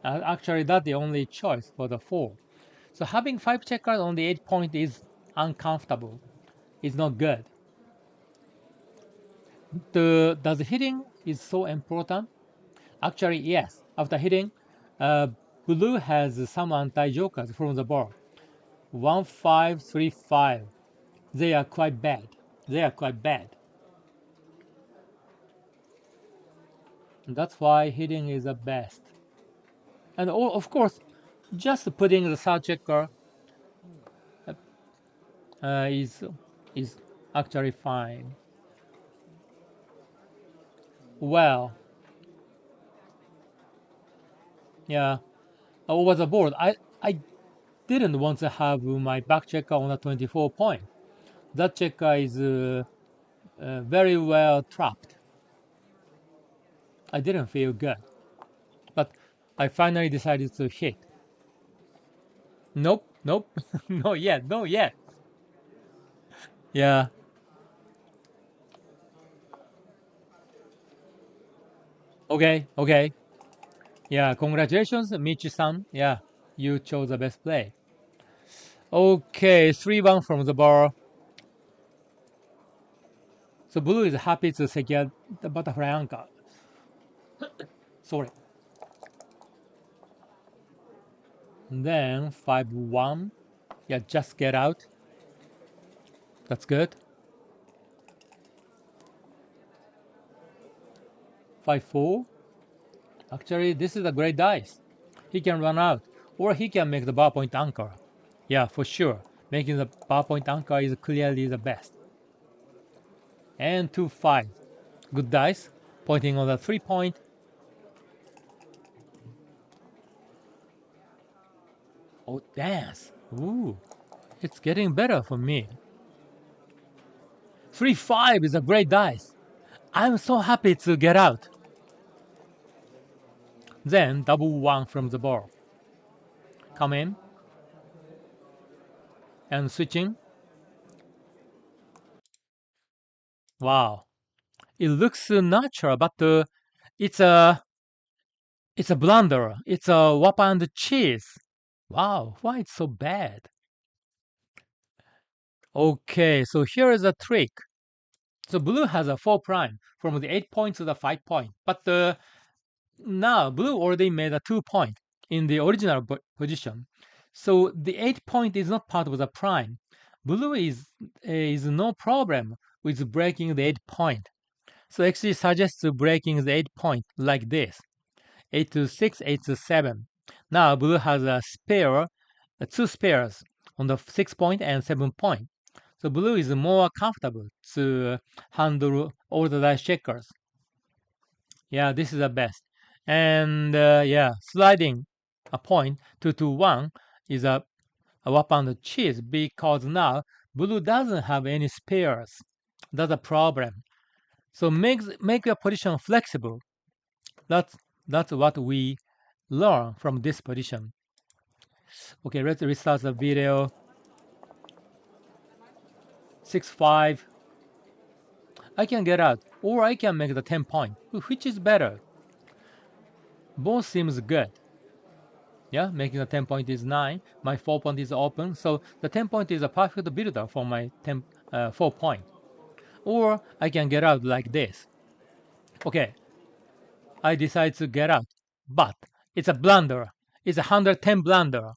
Actually, that's the only choice for the 4. So having 5 checkers on the 8 point is uncomfortable. It's not good. Does hitting is so important? Actually, yes. After hitting, blue has some anti-jokers from the board. 1-5, 3-5. They are quite bad. They are quite bad. That's why hitting is the best. And of course, just putting the third checker is actually fine. Well, yeah. Over the board, I didn't want to have my back checker on a 24 point. That checker is very well trapped. I didn't feel good. But I finally decided to hit. Nope, nope, no yet, no yet. Yeah. Okay, okay. Yeah, congratulations, Michy-san. Yeah, you chose the best play. Okay, 3-1 from the bar. So blue is happy to secure the butterfly anchor. Sorry. And then 5-1. Yeah, just get out. That's good. 5-4. Actually, this is a great dice. He can run out, or he can make the bar point anchor. Yeah, for sure. Making the bar point anchor is clearly the best. And 2-5. Good dice. Pointing on the 3 point. Oh, dance. Ooh, it's getting better for me. 3-5 is a great dice. I'm so happy to get out. Then double 1 from the board. Come in. And switching. Wow. It looks natural, but it's a blunder. It's a whopper and cheese. Wow, why it's so bad? Okay, so here is a trick. So blue has a 4 prime from the 8 point to the 5 point. But now blue already made a 2 point in the original position. So the 8 point is not part of the prime. Blue is no problem with breaking the 8 point. So actually suggests breaking the 8 point like this. 8 to 6, 8 to 7. Now blue has a spare, two spares on the 6 point and 7 point. So blue is more comfortable to handle all the dice checkers. Yeah, this is the best. And yeah, sliding a point 2 to 1 is a weapon to cheese because now blue doesn't have any spares. That's a problem. So make your position flexible. That's what we learn from this position. Okay, let's restart the video. 6-5. I can get out, or I can make the 10 point. Which is better? Both seems good. Yeah, making the 10 point is 9. My 4 point is open, so the 10 point is a perfect builder for my 4 point. Or I can get out like this. Okay, I decide to get out, but it's a blunder. It's a 110 blunder.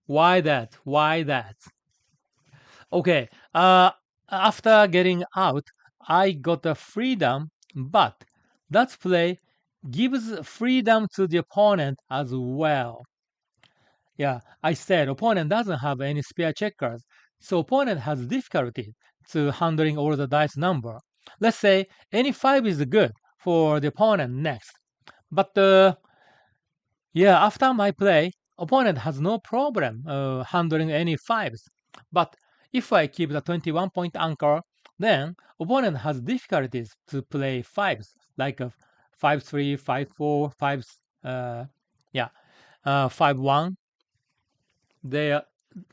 Why that? Why that? Okay, after getting out, I got the freedom, but that play gives freedom to the opponent as well. Yeah, I said opponent doesn't have any spare checkers, so opponent has difficulty to handling all the dice number. Let's say any 5 is good for the opponent next. But yeah, after my play, opponent has no problem handling any 5s. But if I keep the 21 point anchor, then opponent has difficulties to play 5s, like a 5-3, 5-4, 5, yeah, 5-1.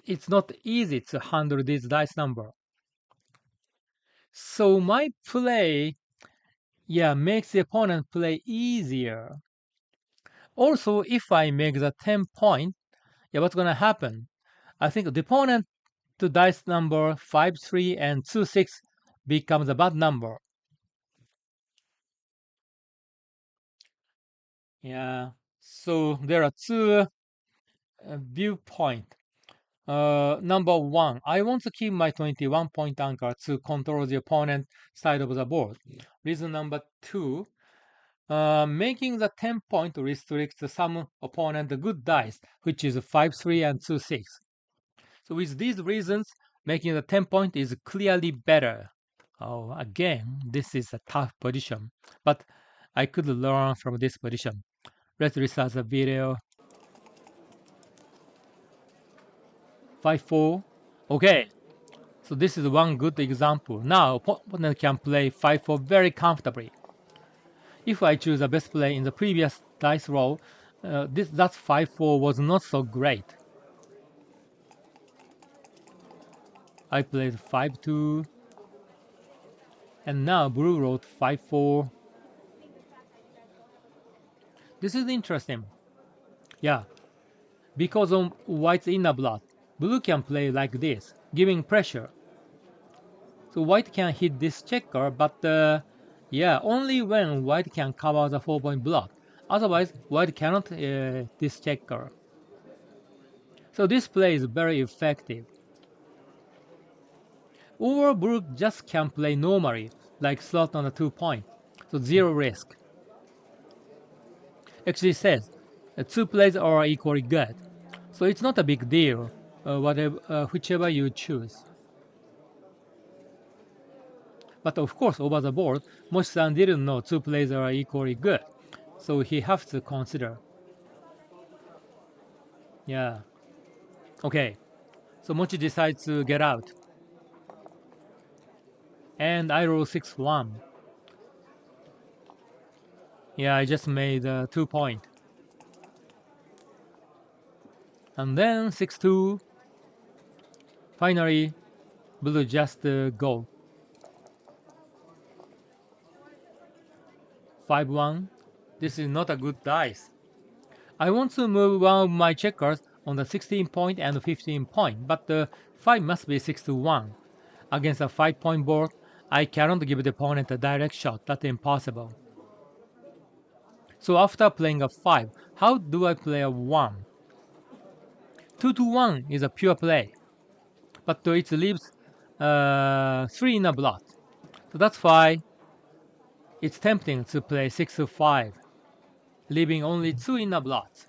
It's not easy to handle this dice number. So my play, yeah, makes the opponent play easier. Also, if I make the 10 point, yeah, what's gonna happen? I think the opponent to dice number 5-3 and 2-6 becomes a bad number. Yeah, so there are two viewpoints. Number one, I want to keep my 21 point anchor to control the opponent side of the board. Reason number two, making the 10 point restricts some opponent good dice, which is 5-3 and 2-6. So with these reasons, making the 10 point is clearly better. Oh, again, this is a tough position, but I could learn from this position. Let's restart the video. 5-4. Okay, so this is one good example. Now, opponent can play 5-4 very comfortably. If I choose the best play in the previous dice roll, that 5-4 was not so great. I played 5-2, and now blue wrote 5-4. This is interesting. Yeah, because of white's inner blot, blue can play like this, giving pressure. So white can hit this checker, but yeah, only when white can cover the 4-point block. Otherwise, white cannot this checker. So this play is very effective. Or blue just can play normally, like slot on a 2-point. So zero risk. Actually says 2 plays are equally good. So it's not a big deal, whichever you choose. But of course, over the board, Mochy-san didn't know 2 plays are equally good, so he has to consider. Yeah. Okay. So Mochy decides to get out. And I roll 6-1. Yeah, I just made 2 point. And then 6-2. Finally, blue just go. 5-1. This is not a good dice. I want to move one of my checkers on the 16 point and 15 point, but the 5 must be 6-1. Against a 5-point board, I cannot give the opponent a direct shot. That's impossible. So after playing a 5, how do I play a 1? 2 to 1 is a pure play, but it leaves 3 in a blot. So that's why it's tempting to play 6 to 5, leaving only 2 in a blot.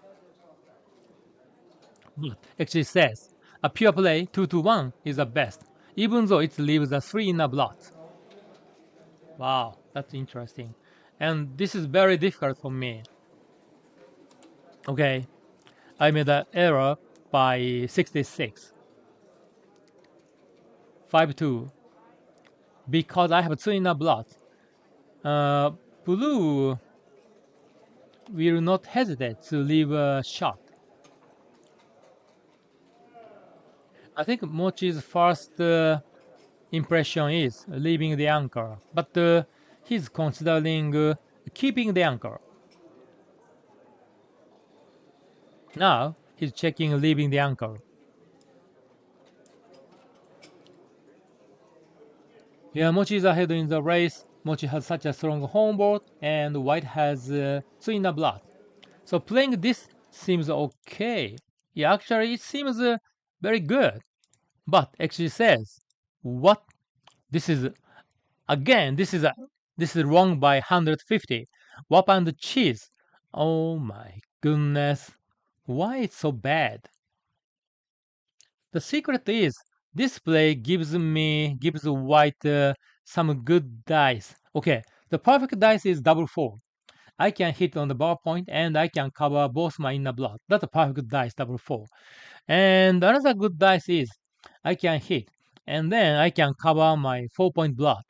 But actually says a pure play 2 to 1 is the best, even though it leaves a 3 in a blot. Wow, that's interesting. And this is very difficult for me. Okay, I made an error by 66. 5-2. Because I have 2 in a blot. Blue will not hesitate to leave a shot. I think Mochy's first impression is leaving the anchor, but he's considering keeping the anchor. Now he's checking leaving the anchor. Yeah, Mochy is ahead in the race. Mochy has such a strong home board, and White has 2 in a blot. So playing this seems okay. Yeah, actually it seems very good. But actually says, what? This is again. This is wrong by 150. Whop and cheese. Oh my goodness. Why it's so bad? The secret is this play gives White some good dice. Okay, the perfect dice is double 4. I can hit on the bar point and I can cover both my inner block. That's a perfect dice, double 4. And another good dice is I can hit and then I can cover my 4-point block.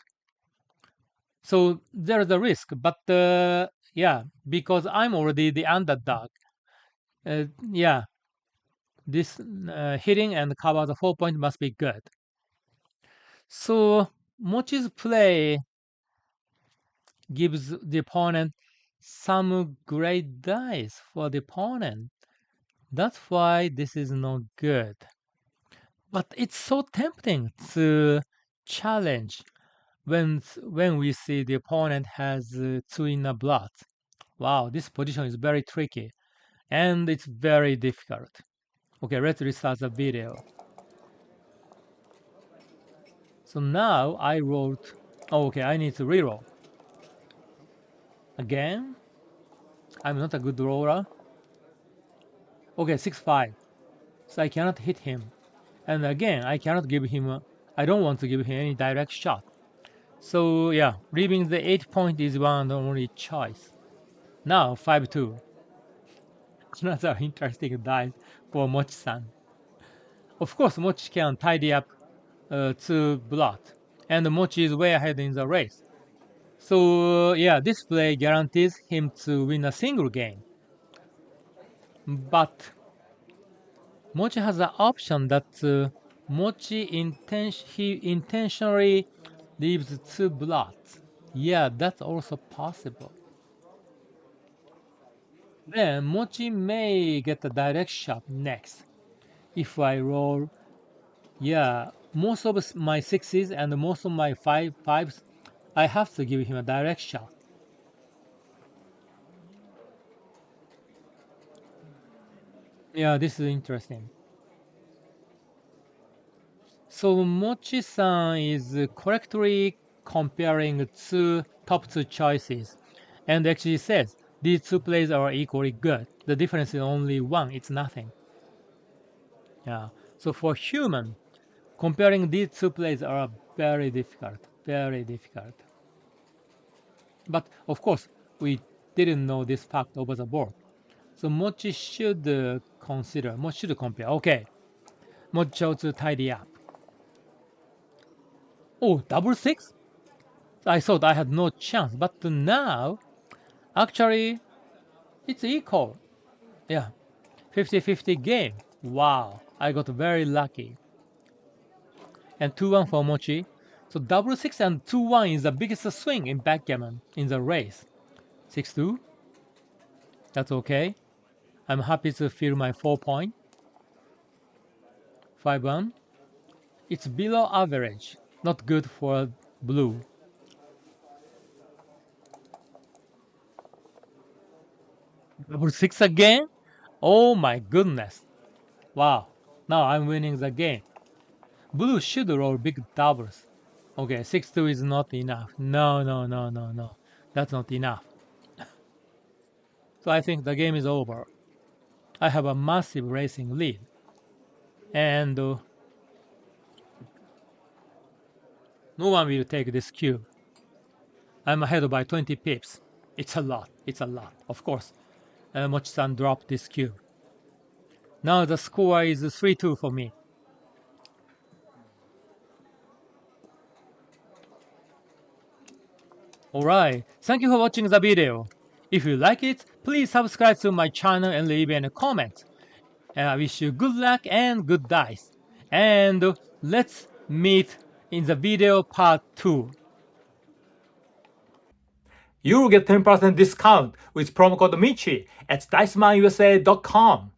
So there's a risk, but yeah, because I'm already the underdog. Yeah, this hitting and cover the 4-point must be good. So Mochy's play gives the opponent some great dice for the opponent. That's why this is not good. But it's so tempting to challenge when we see the opponent has 2 in a blot. Wow, this position is very tricky and it's very difficult. Okay, let's restart the video. So now I wrote, oh, okay, I need to reroll. Again, I'm not a good roller. Okay, 6-5. So I cannot hit him. And again, I cannot give him, I don't want to give him any direct shot. So yeah, leaving the 8-point is one and only choice. Now 5-2. Another interesting dice for Mochi-san. Of course, Mochi can tidy up to Blot, and Mochi is way ahead in the race. So yeah, this play guarantees him to win a single game. But Mochi has an option that he intentionally leaves 2 blots. Yeah, that's also possible. Then Mochi may get a direct shot next. If I roll, yeah, most of my 6s and most of my 5s, I have to give him a direct shot. Yeah, this is interesting. So Mochi-san is correctly comparing top two choices, and actually says these 2 plays are equally good. The difference is only 1. It's nothing. Yeah. So for human, comparing these 2 plays are very difficult. Very difficult. But of course, we didn't know this fact over the board. So Mochi should Mochi should compare. Okay. Mochi chose to tidy up. Oh, double 6? I thought I had no chance, but now, actually, it's equal. Yeah, 50-50 game. Wow, I got very lucky. And 2-1 for Mochi. So double 6 and 2-1 is the biggest swing in backgammon in the race. 6-2. That's okay. I'm happy to fill my 4-point. 5-1. It's below average. Not good for Blue. Double 6 again? Oh my goodness. Wow. Now I'm winning the game. Blue should roll big doubles. Okay, 6-2 is not enough. No. That's not enough. So I think the game is over. I have a massive racing lead. And no one will take this cube. I'm ahead by 20 pips. It's a lot. Of course, Mochy-san dropped this cube. Now the score is 3-2 for me. Alright, thank you for watching the video. If you like it, please subscribe to my channel and leave a comment. I wish you good luck and good dice. And let's meet in the video part 2. You will get 10% discount with promo code Michy at dicemanusa.com.